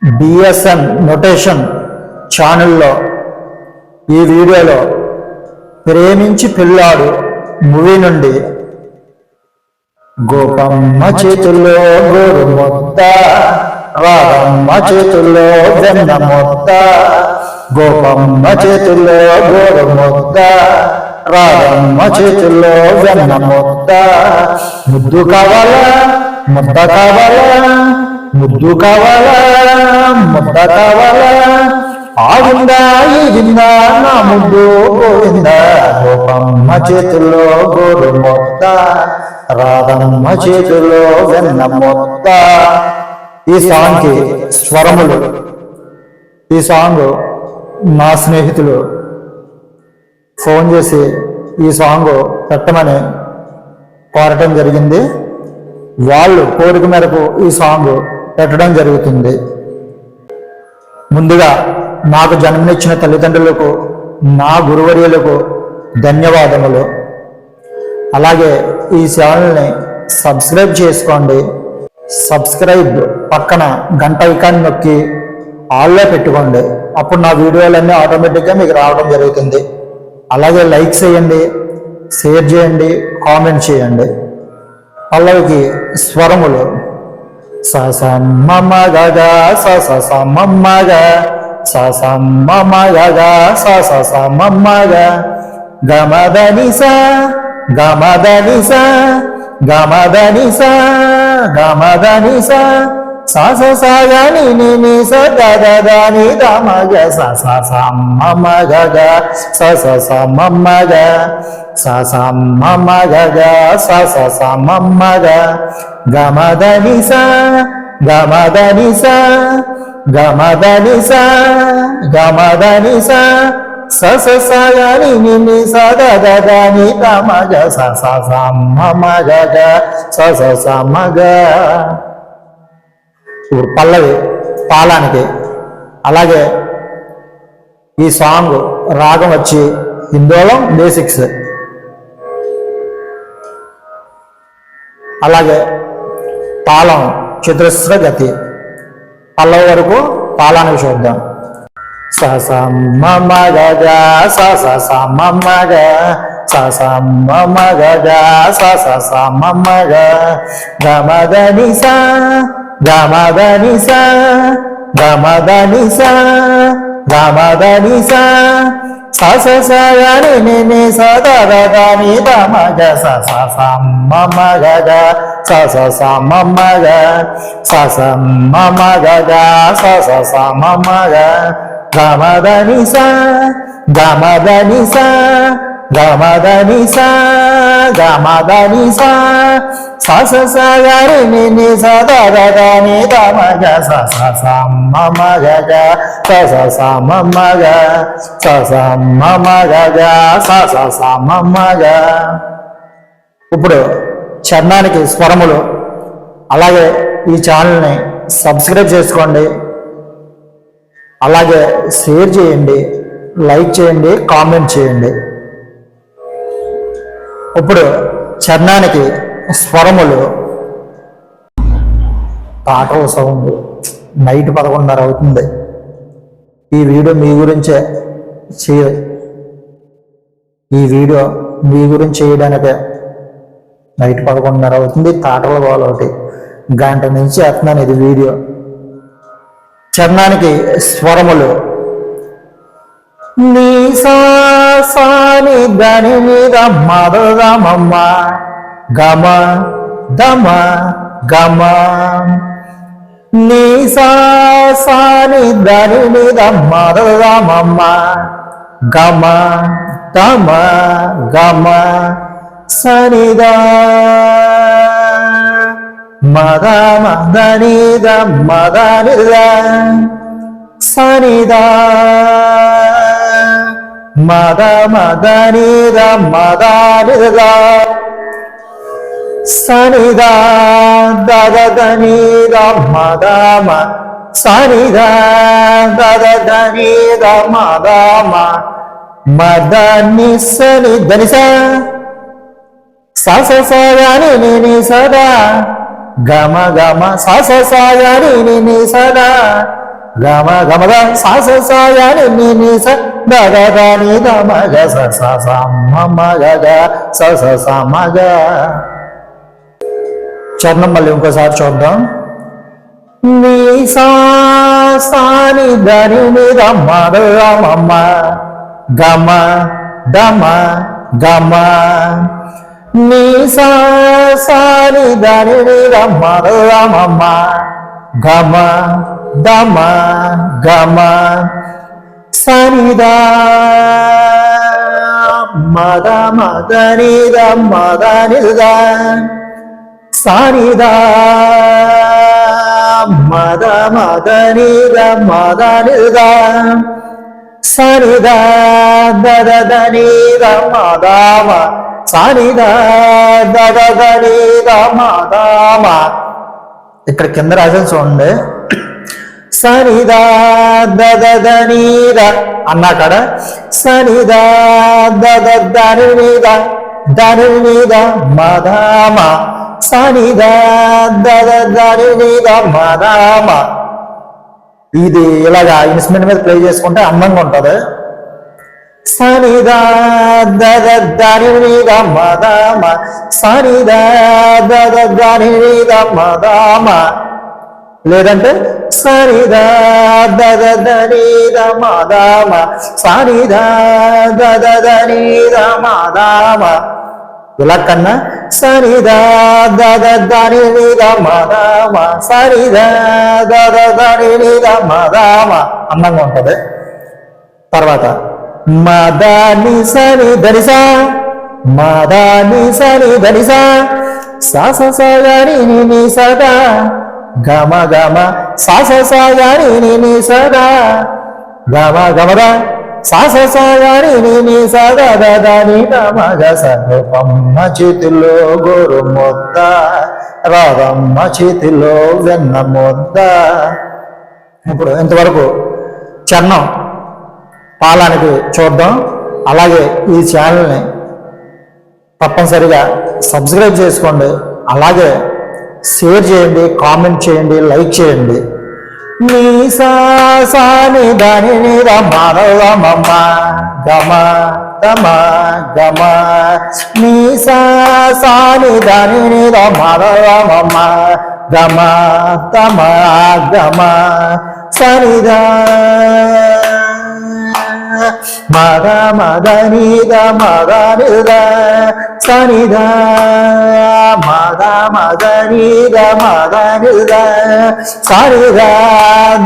BSN notation ఛానల్లో ఈ వీడియోలో ప్రేమించి పెళ్ళాడు మూవీ నుండి గోపమ్మ చేతుల్లో గోరు మొత్త, రాధమ్మ చేతుల్లో వెన్న మొత్త, గోపమ్మ చేతుల్లో గోరు మొత్త, రాధమ్మ చేతుల్లో వెన్న మొత్త, ముద్దు కావాలా ముద్ద కావాలా, ముద్దు కావాలా ముద్ద కావాలా, ఆగిందా ఈగిందా నా ముద్దు గోవిందా, గోపమ్మ చేతుల్లో గోరు మొత్త, రాధమ్మ చేతుల్లో వెన్న మొత్త. ఈ సాంగ్కి స్వరములు, ఈ సాంగ్ నా స్నేహితులు ఫోన్ చేసి ఈ సాంగ్ పెట్టమని కోరటం జరిగింది. వాళ్ళు కోరిక మేరకు ఈ సాంగ్ పెట్టడం జరుగుతుంది. ముందుగా నాకు జన్మనిచ్చిన తల్లిదండ్రులకు, నా గురువర్యులకు ధన్యవాదములు. అలాగే ఈ ఛానల్ని సబ్స్క్రైబ్ చేసుకోండి. సబ్స్క్రైబ్ పక్కన గంట ఐకాన్ నొక్కి ఆల్లో పెట్టుకోండి. అప్పుడు నా వీడియోలన్నీ ఆటోమేటిక్గా మీకు రావడం జరుగుతుంది. అలాగే లైక్ చేయండి, షేర్ చేయండి, కామెంట్ చేయండి. పల్లవికి స్వరములు స స మ మ గ గ స స స మ మ గ, స స మ మ గ గ స స స మ మ గ, గ మ ద ని స, గ మ ద ని స, గ మ ద ని స, గ మ ద ని స, స స స గ ని ని ని స ద ద ద ని ద మ గ, స స స మ మ గ గ, స స స మ మ గ, స స మ మ గ గ, స స స మ మ గ, గ మ ద ని స, గ మ ద ని స, గ మ ద ని స, గ మ ద ని స, స స స గ ని ని ని స ద ద ద ని ద మ గ, స స స మ మ గ గ, స స స మ గ. ఇప్పుడు పల్లవి తాళానికి. అలాగే ఈ సాంగ్ రాగం వచ్చి హిందోళం బేసిక్స్. అలాగే తాళం చతురస్ర గతి. పల్లవి వరకు తాళానికి చూద్దాం. స స మ మ గ గ, స స స మ మ గ, స స మ మ గ గ, స స స మ మ గ, గ మ ద ని స, గ మ ద ని స, గ మ ద ని స, గ మ ద ని స, స స స గ ని ని ని స ద ద ద ని ద మ గ, స స స మ మ గ గ, స స స మ మ గ, స స మ మ గ గ, స స స మ మ గ, గ మ ద ని స, గ మ ద ని స, గ మ ద ని స, గ మ ద ని స, స స స గ ని ని ని స ద ద ద ని ద మ గ, స స స మ మ గ గ, స స స మ మ గ, స స మ మ గ గ, స స స మ మ గ. ఇప్పుడు చరణానికి స్వరములు. అలాగే ఈ ఛానల్ని సబ్స్క్రైబ్ చేసుకోండి. అలాగే షేర్ చేయండి, లైక్ చేయండి, కామెంట్ చేయండి. ఇప్పుడు చరణానికి స్వరములు. పాటల సౌండ్ నైట్ 11:30 అవుతుంది. ఈ వీడియో మీ గురించే ఈ వీడియో మీ గురించి చేయడానికే నైట్ 11:30 అవుతుంది. తాటల గోల ఒకటి గంట నుంచి చేస్తున్నాను ఇది వీడియో. చరణానికి స్వరములు. నీ సాని దని మీద మదమమ్మ, గమ దమ గమ, నీ సాని దని మీద మదమమ్మ, గమ దమ గమ, సనిదా మద మదనిద మదనిద, సనిదా మద మదనిద మదనిద, సనిదా దదనిద మదమ, సనిదా దదనిద మదమ, మదని సని ధనిస, స స స ని ని ని సదా, గమ గమ స స స ని ని ని సదా, గమ గమద సాస సాయాని ని స గగ ని ద మగ స స స మ గ గ స స స మ గ. చరణం మళ్ళీ ఇంకోసారి చూద్దాం. నీ సా సాని దని ని ద మ ద మ మ గమ దమ గమ. నీ సా సాని దని ని ద మ ద మ మ గమ దమ గమ. సనిద మద మద నిద మద నిద సనిద మద మద నిద మద నిద సనిద దద నిద మద మ సనిద దద నిద మద మ. ఇక్కడ కింద రాసిన చూడండి. సనిదా దదనీద అన్నా కాడ సనిదా దదనీద దనీద మదామ సనిదా దదనీద మదామ. ఇది ఇలాగా ఇన్స్ట్రుమెంట్ మీద ప్లే చేసుకుంటే అందంగా ఉంటుంది. సనిదా దదనీద మదామ సనిదా దదనీద మదామ. లేదంటే సరిదా దదనీద మదామ సరిదా దదనీద మదామ. ఇలా కన్నా సరిదా దదనీద మదామ సరిదా దదనీద మదామ అందంగా ఉంటుంది. తర్వాత మదాని సరి ధనిసా మదాని సరి ధనిసా సాస సగని ని సదా గమ గమ సాస సాగని ని సదా గమ గమద సాస సాగని ని సదా దదని మగ సర్వమ్మ చేతిలో గోరు ముద్ద రాధమ్మ చేతిలో వెన్న ముద్ద. ఇప్పుడు ఇంతవరకు చరణం పాలానికి చూద్దాం. అలాగే ఈ ఛానల్ని తప్పనిసరిగా సబ్స్క్రైబ్ చేసుకోండి. అలాగే షేర్ చేయండి, కామెంట్ చేయండి, లైక్ చేయండి. నీ సాని దాని మమ్మ గమ దమ గమ. నీ సాని దాని మమ్మ గమ దమ గమ. సరిదా మద మద నిద మద నిద సనిద మద మద నిద మద నిద సరిద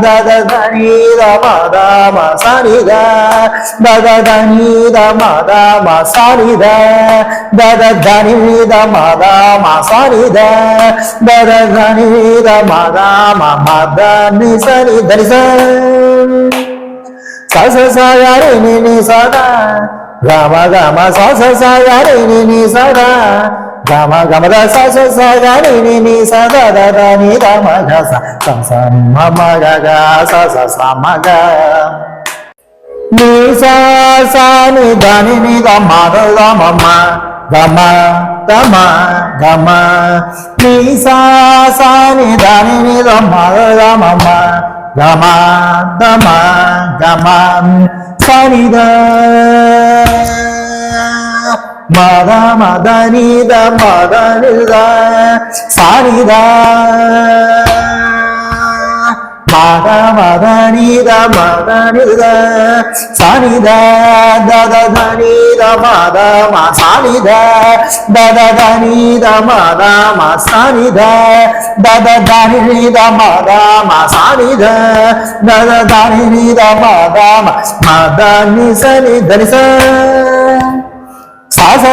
దద నిద మద మ సరిద దద నిద మద మ సరిద దద నిద మద మ సరిద దద నిద మద మ మద ని సరి ధని స సాయారి ని సదా గమ గమ స సాయారి ని సదా గమ గమ ద స సాయారి ని సదా దద ని ద మ గ స స మ మ గ గ స స మ గ. ని స ని ద ని ద మ ద మ మ గమ గమ గమ. ని స ని ద ని ద మ ద మ మ గమ దమ గమ. సనిద మద మద నిద మద నిద సనిద మద మద నిద మద నిద సనిద దద నిద మద మ సనిద దద నిద మద మ సనిద దద నిద మద మ సనిద దద నిద మద మ మద ని సని ధని స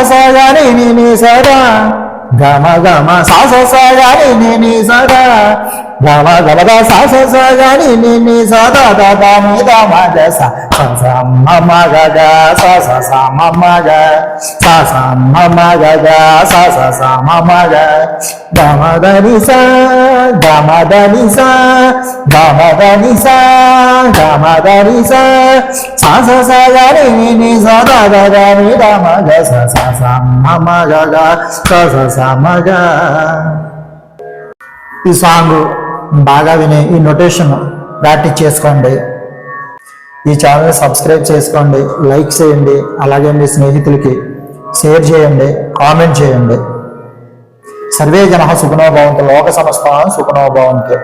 సాగని ని సదా గమ గమ స సాగని ని సదా గమ గమ ద స సాగని ని సదా దద ని ద మ గ స స మ మ గ గ స స మ మ గ స మ మ గ గ స స మ మ గ. గమ ద ని స గమ ద ని స గమ ద ని స గమ ద ని స స సాగని ని సదా దద ని ద మ గ స స మ మ గ గ స స మ గ. ఈ సాంగ్ బాగా విని ఈ నొటేషన్ ప్రాక్టీస్ చేసుకోండి. ఈ ఛానల్ని సబ్స్క్రైబ్ చేసుకోండి, లైక్ చేయండి, అలాగే మీ స్నేహితులకి షేర్ చేయండి, కామెంట్ చేయండి. సర్వే జనః సుఖినో భవంతు, లోక సమస్తాః సుఖినో భవంతు.